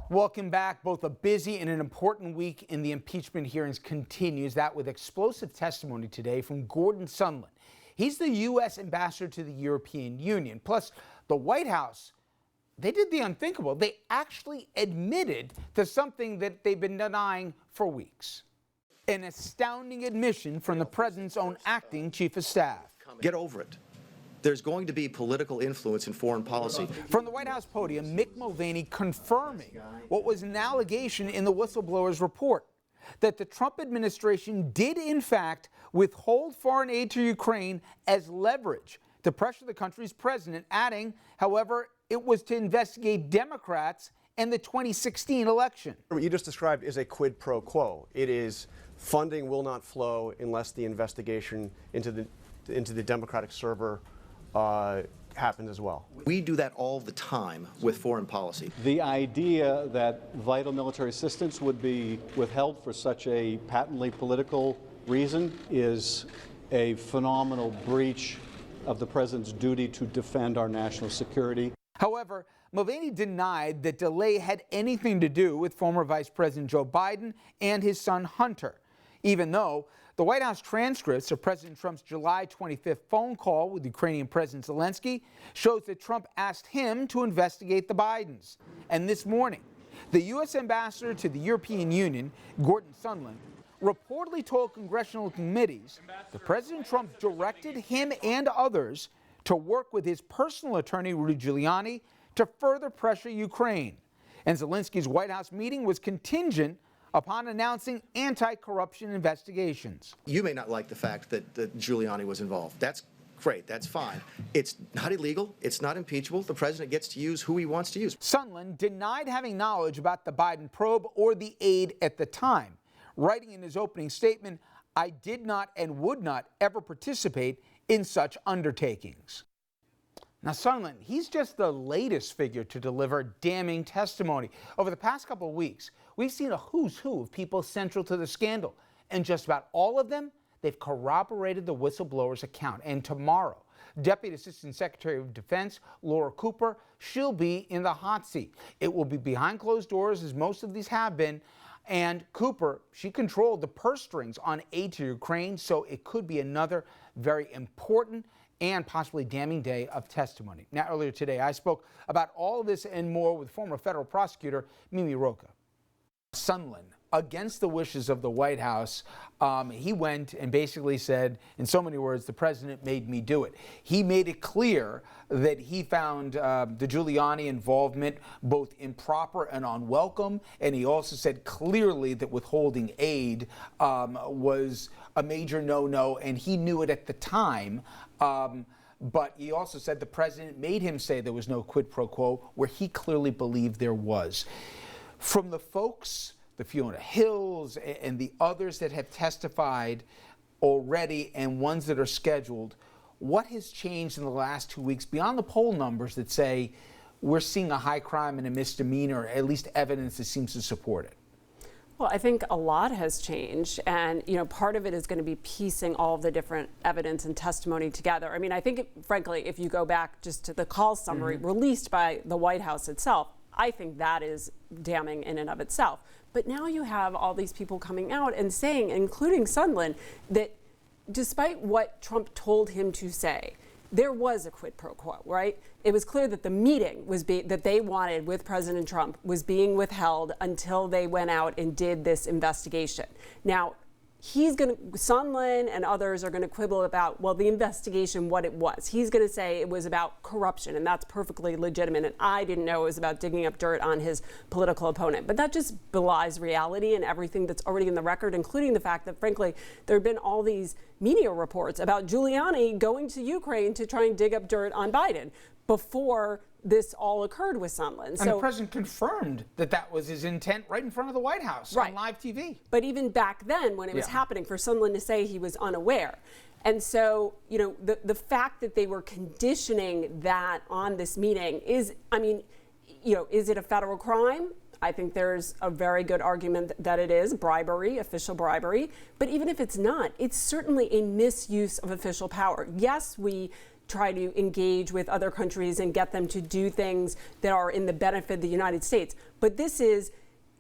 Welcome back. Both a busy and an important week in the impeachment hearings continues. That with explosive testimony today from Gordon Sondland. He's the U.S. ambassador to the European Union. Plus, the White House, they did the unthinkable. They actually admitted to something that they've been denying for weeks. An astounding admission from the president's own acting chief of staff. Get over it. There's going to be political influence in foreign policy. From the White House podium, Mick Mulvaney confirming what was an allegation in the whistleblower's report, that the Trump administration did in fact withhold foreign aid to Ukraine as leverage to pressure the country's president, adding, however, it was to investigate Democrats and the 2016 election. What you just described is a quid pro quo. It is funding will not flow unless the investigation into the Democratic server happens as well. We do that all the time with foreign policy. The idea that vital military assistance would be withheld for such a patently political reason is a phenomenal breach of the president's duty to defend our national security. However, Mulvaney denied that delay had anything to do with former Vice President Joe Biden and his son Hunter, even though the White House transcripts of President Trump's July 25th phone call with Ukrainian President Zelensky shows that Trump asked him to investigate the Bidens. And this morning, the U.S. ambassador to the European Union, Gordon Sondland, reportedly told congressional committees that President Trump directed him and others to work with his personal attorney, Rudy Giuliani, to further pressure Ukraine. And Zelensky's White House meeting was contingent upon announcing anti-corruption investigations. You may not like the fact that Giuliani was involved. That's great. That's fine. It's not illegal. It's not impeachable. The president gets to use who he wants to use. Sondland denied having knowledge about the Biden probe or the aid at the time, writing in his opening statement, "I did not and would not ever participate in such undertakings." Now, Sondland, he's just the latest figure to deliver damning testimony. Over the past couple of weeks, we've seen a who's who of people central to the scandal, and just about all of them, they've corroborated the whistleblower's account. And tomorrow, Deputy Assistant Secretary of Defense Laura Cooper, she'll be in the hot seat. It will be behind closed doors, as most of these have been. And Cooper, she controlled the purse strings on aid to Ukraine, so it could be another very important and possibly damning day of testimony. Now, earlier today, I spoke about all of this and more with former federal prosecutor Mimi Rocah. Sondland, against the wishes of the White House, he went and basically said, in so many words, the president made me do it. He made it clear that he found the Giuliani involvement both improper and unwelcome, and he also said clearly that withholding aid was a major no-no, and he knew it at the time. But he also said the president made him say there was no quid pro quo, where he clearly believed there was. From the folks, the Fiona Hills and the others that have testified already and ones that are scheduled, what has changed in the last 2 weeks beyond the poll numbers that say we're seeing a high crime and a misdemeanor, or at least evidence that seems to support it? Well, I think a lot has changed, and part of it is going to be piecing all of the different evidence and testimony together. I mean, I think, frankly, if you go back just to the call summary released by the White House itself, I think that is damning in and of itself. But now you have all these people coming out and saying, including Sondland, that despite what Trump told him to say, there was a quid pro quo, right? It was clear that the meeting that they wanted with President Trump was being withheld until they went out and did this investigation. Now, Sondland and others are going to quibble about, well, the investigation, what it was. He's going to say it was about corruption, and that's perfectly legitimate. And I didn't know it was about digging up dirt on his political opponent. But that just belies reality and everything that's already in the record, including the fact that, frankly, there have been all these media reports about Giuliani going to Ukraine to try and dig up dirt on Biden before this all occurred with Sondland. And the president confirmed that that was his intent right in front of the White House on live TV. But even back then, when it was happening, for Sondland to say he was unaware. And so, the fact that they were conditioning that on this meeting is, is it a federal crime? I think there's a very good argument that it is bribery, official bribery. But even if it's not, it's certainly a misuse of official power. Yes, we try to engage with other countries and get them to do things that are in the benefit of the United States. But this is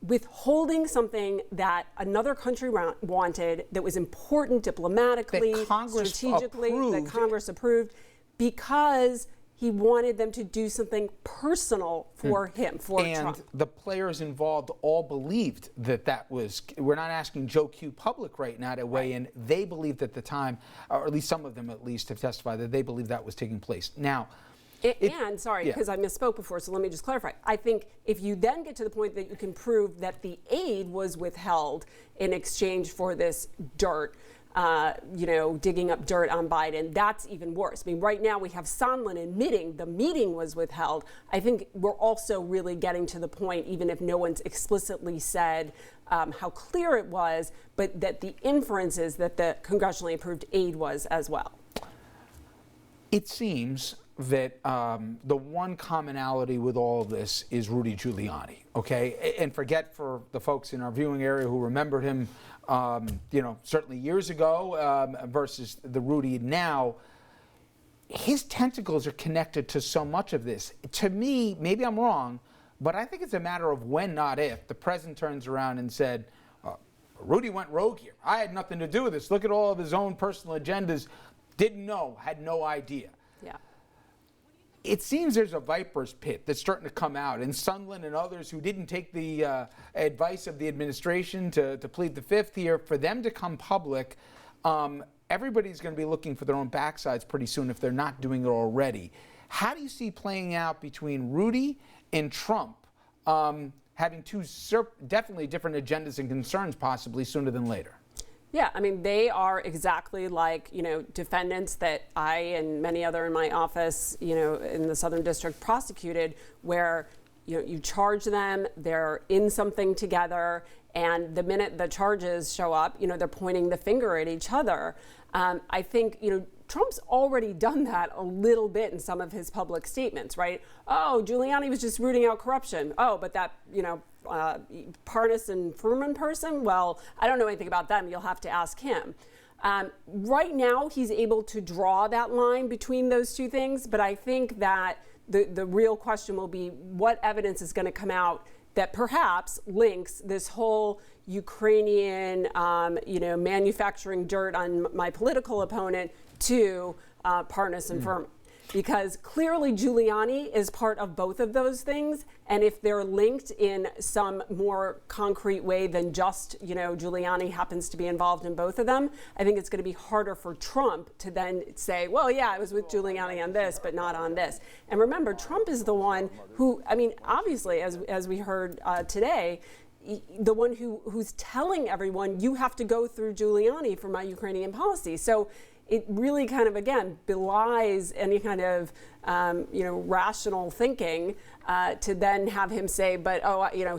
withholding something that another country wanted, that was important diplomatically, strategically, that Congress approved, because he wanted them to do something personal for him, for Trump. And the players involved all believed that was, we're not asking Joe Q public right now to weigh in. They believed at the time, or at least some of them at least have testified that they believed that was taking place. Now, and sorry, because I misspoke before, so let me just clarify. I think if you then get to the point that you can prove that the aid was withheld in exchange for this dirt, digging up dirt on Biden, that's even worse. I mean, right now we have Sondland admitting the meeting was withheld. I think we're also really getting to the point, even if no one's explicitly said how clear it was, but that the inference is that the congressionally approved aid was as well. It seems that the one commonality with all of this is Rudy Giuliani, okay? And forget for the folks in our viewing area who remembered him, certainly years ago versus the Rudy now. His tentacles are connected to so much of this. To me, maybe I'm wrong, but I think it's a matter of when, not if, the president turns around and said, Rudy went rogue here. I had nothing to do with this. Look at all of his own personal agendas. Didn't know, had no idea. Yeah. It seems there's a viper's pit that's starting to come out, and Sondland and others who didn't take the advice of the administration to plead the fifth here, for them to come public, everybody's going to be looking for their own backsides pretty soon if they're not doing it already. How do you see playing out between Rudy and Trump having two definitely different agendas and concerns possibly sooner than later? Yeah, I mean, they are exactly like, defendants that I and many other in my office, in the Southern District prosecuted, where, you charge them, they're in something together, and the minute the charges show up, they're pointing the finger at each other. I think, Trump's already done that a little bit in some of his public statements, right? Oh, Giuliani was just rooting out corruption. Oh, but that, Parnas and Furman person, well, I don't know anything about them. You'll have to ask him. Right now, he's able to draw that line between those two things, but I think that the real question will be what evidence is going to come out that perhaps links this whole Ukrainian, manufacturing dirt on my political opponent to Parnas and Furman. Because clearly Giuliani is part of both of those things, and if they're linked in some more concrete way than just, Giuliani happens to be involved in both of them, I think it's going to be harder for Trump to then say, well, yeah, I was with Giuliani on this, but not on this. And remember, Trump is the one who, obviously, as we heard today, the one who's telling everyone, you have to go through Giuliani for my Ukrainian policy. So it really kind of, again, belies any kind of, rational thinking to then have him say, but,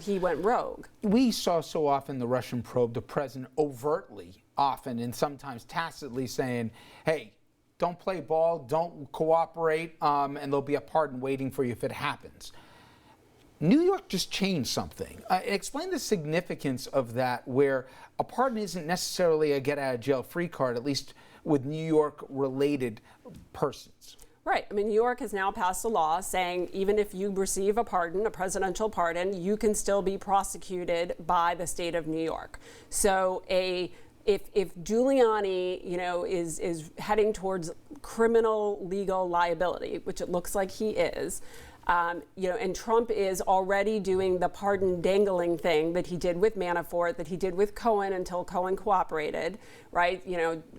he went rogue. We saw so often the Russian probe, the president overtly, often, and sometimes tacitly saying, hey, don't play ball, don't cooperate, and there'll be a pardon waiting for you if it happens. New York just changed something. Explain the significance of that, where a pardon isn't necessarily a get-out-of-jail-free card, at least with New York-related persons. Right. New York has now passed a law saying even if you receive a pardon, a presidential pardon, you can still be prosecuted by the state of New York. So if Giuliani, is heading towards criminal legal liability, which it looks like he is, and Trump is already doing the pardon dangling thing that he did with Manafort, that he did with Cohen until Cohen cooperated, right?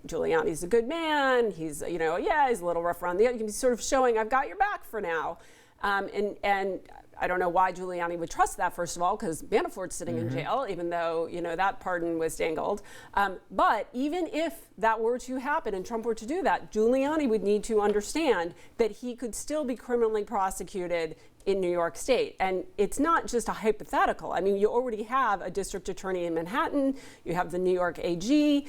Giuliani's a good man. He's, he's a little rough around the edge. He's sort of showing, I've got your back for now. And I don't know why Giuliani would trust that, first of all, because Manafort's sitting in jail, even though, that pardon was dangled. But even if that were to happen and Trump were to do that, Giuliani would need to understand that he could still be criminally prosecuted in New York State. And it's not just a hypothetical. You already have a district attorney in Manhattan. You have the New York AG.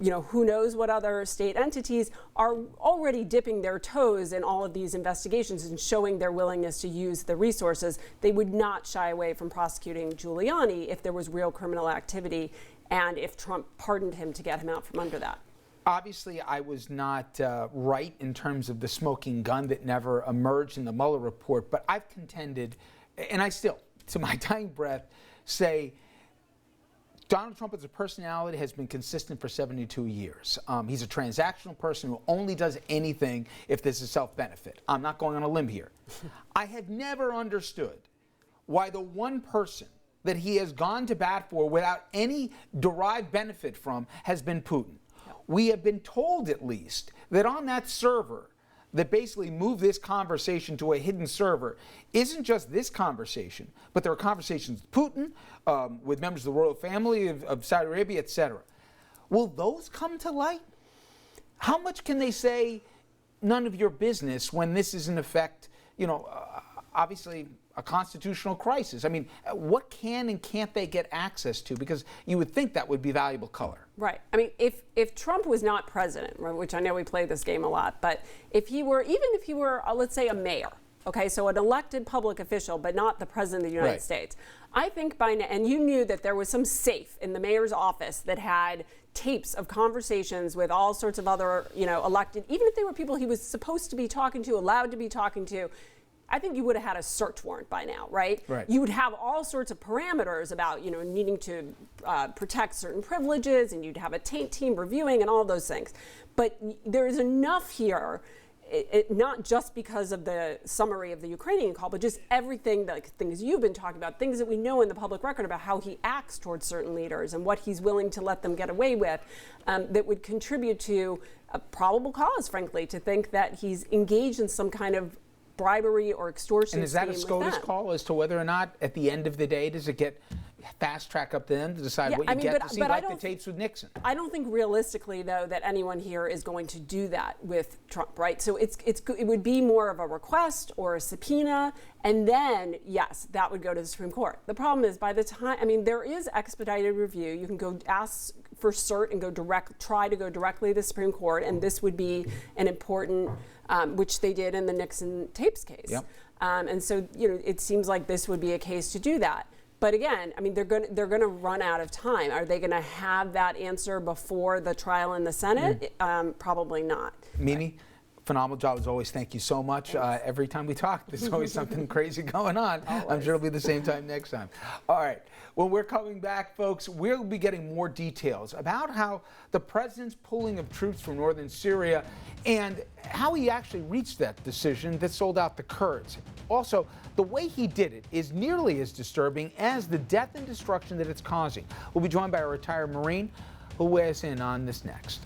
Who knows what other state entities are already dipping their toes in all of these investigations and showing their willingness to use the resources. They would not shy away from prosecuting Giuliani if there was real criminal activity and if Trump pardoned him to get him out from under that. Obviously, I was not right in terms of the smoking gun that never emerged in the Mueller report, but I've contended, and I still, to my dying breath, say Donald Trump as a personality has been consistent for 72 years. He's a transactional person who only does anything if there's a self-benefit. I'm not going on a limb here. I have never understood why the one person that he has gone to bat for without any derived benefit from has been Putin. We have been told, at least, that on that server that basically moved this conversation to a hidden server isn't just this conversation, but there are conversations with Putin, with members of the royal family of Saudi Arabia, etc. Will those come to light? How much can they say none of your business when this is in effect, obviously a constitutional crisis? I mean, what can and can't they get access to? Because you would think that would be valuable color. Right. I mean, if Trump was not president, which I know we play this game a lot, but if he were, even if he were, let's say, a mayor, okay, so an elected public official, but not the president of the United States, I think by now, and you knew that there was some safe in the mayor's office that had tapes of conversations with all sorts of other, elected, even if they were people he was supposed to be talking to, allowed to be talking to, I think you would have had a search warrant by now, right? You would have all sorts of parameters about, needing to protect certain privileges, and you'd have a taint team reviewing and all those things. But there is enough here, not just because of the summary of the Ukrainian call, but just everything, like things you've been talking about, things that we know in the public record about how he acts towards certain leaders and what he's willing to let them get away with, that would contribute to a probable cause, frankly, to think that he's engaged in some kind of bribery or extortion. And is that a SCOTUS call as to whether or not, at the end of the day, does it get fast track up to them to decide what you get to see, like the tapes with Nixon? I don't think realistically, though, that anyone here is going to do that with Trump, right? So it would be more of a request or a subpoena, and then, yes, that would go to the Supreme Court. The problem is, by the time, there is expedited review. You can go ask for cert and try to go directly to the Supreme Court, and this would be an important, which they did in the Nixon tapes case. And so, it seems like this would be a case to do that. But again, they're going to run out of time. Are they going to have that answer before the trial in the Senate? Probably not. Mimi, phenomenal job as always. Thank you so much. Every time we talk, there's always something crazy going on. Always. I'm sure it'll be the same time next time. All right. When we're coming back, folks, we'll be getting more details about how the president's pulling of troops from northern Syria and how he actually reached that decision that sold out the Kurds. Also, the way he did it is nearly as disturbing as the death and destruction that it's causing. We'll be joined by a retired Marine who will weigh us in on this next.